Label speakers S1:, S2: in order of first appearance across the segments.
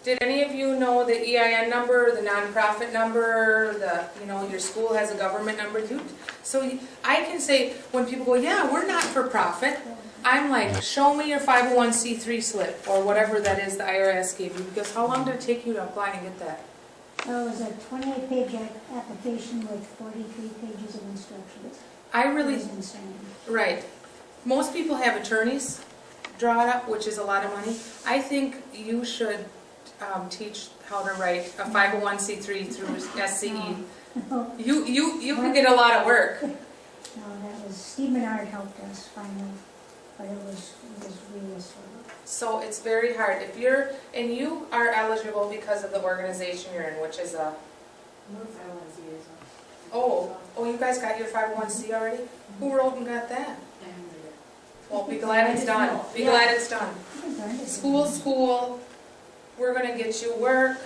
S1: Did any of you know the EIN number, the nonprofit number, your school has a government number? I can say, when people go, yeah, we're not for profit, I'm like, show me your 501c3 slip, or whatever that is the IRS gave you, because how long did it take you to apply and get that?
S2: Well, it was a 28-page application with 43 pages of instructions.
S1: It
S2: was insane.
S1: Right. Most people have attorneys draw it up, which is a lot of money. I think you should teach how to write a 501c3 through SCE.
S2: No,
S1: You can get a lot of work.
S2: no, that was, Steve Menard helped us finally, but it was really a struggle.
S1: So it's very hard. And you are eligible because of the organization you're in, which is a... Oh, you guys got your 501c already? Who wrote and got that? Well, be glad it's done. Be glad it's done. School, we're going to get you work.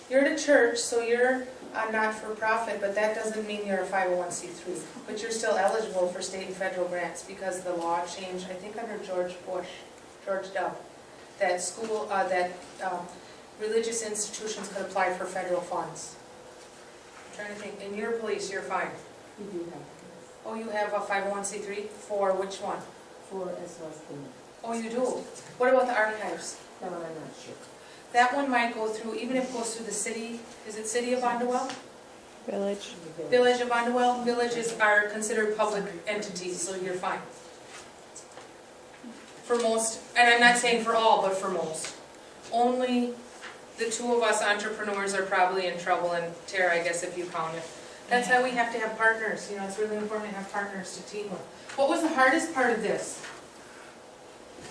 S1: You're at a church, so you're a not-for-profit, but that doesn't mean you're a 501c3. But you're still eligible for state and federal grants because the law changed, I think under George W., that religious institutions could apply for federal funds. I'm trying to think. In your police, you're fine.
S3: You do have.
S1: Oh, you have a 501c3? For which one?
S3: For SLSD.
S1: Oh, you do? What about the archives?
S3: That one I'm not sure.
S1: That one might go through, even if it goes through the city, is it City of Bondwell?
S4: Village.
S1: Village of Bondwell? Villages are considered public entities, so you're fine. For most, and I'm not saying for all, but for most. Only the two of us entrepreneurs are probably in trouble, and Tara, I guess, if you count it. That's why we have to have partners. It's really important to have partners to team with. What was the hardest part of this?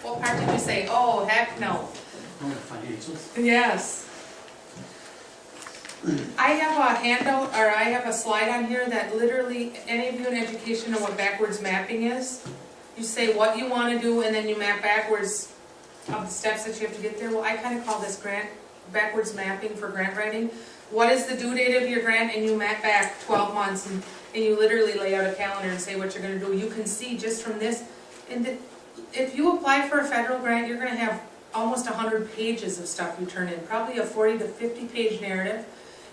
S1: What part did you say, oh, heck no?
S5: Financials.
S1: Yes. I have a handout, or I have a slide on here that literally, any of you in education know what backwards mapping is. You say what you want to do, and then you map backwards of the steps that you have to get there. Well, I kind of call this backwards mapping for grant writing. What is the due date of your grant, and you map back 12 months, and you literally lay out a calendar and say what you're going to do. You can see just from this, and if you apply for a federal grant, you're going to have almost 100 pages of stuff you turn in, probably a 40 to 50 page narrative,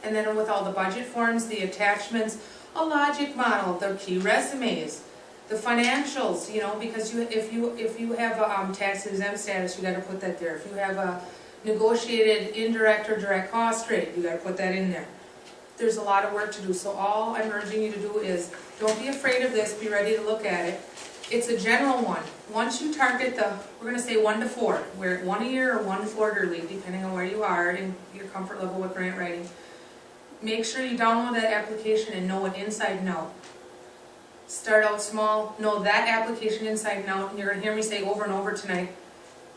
S1: and then with all the budget forms, the attachments, a logic model, the key resumes, the financials, because if you have a tax exempt status, you got to put that there. If you have a negotiated indirect or direct cost rate, you got to put that in there. There's a lot of work to do, so all I'm urging you to do is don't be afraid of this, be ready to look at it. It's a general one. Once you target we're going to say 1 to 4, where 1 a year or 1 quarterly, depending on where you are and your comfort level with grant writing. Make sure you download that application and know it inside and out. Start out small, know that application inside and out, and you're going to hear me say over and over tonight,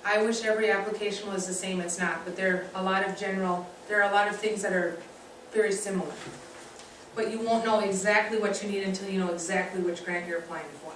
S1: I wish every application was the same. It's not, but there are a lot of things that are very similar. But you won't know exactly what you need until you know exactly which grant you're applying for.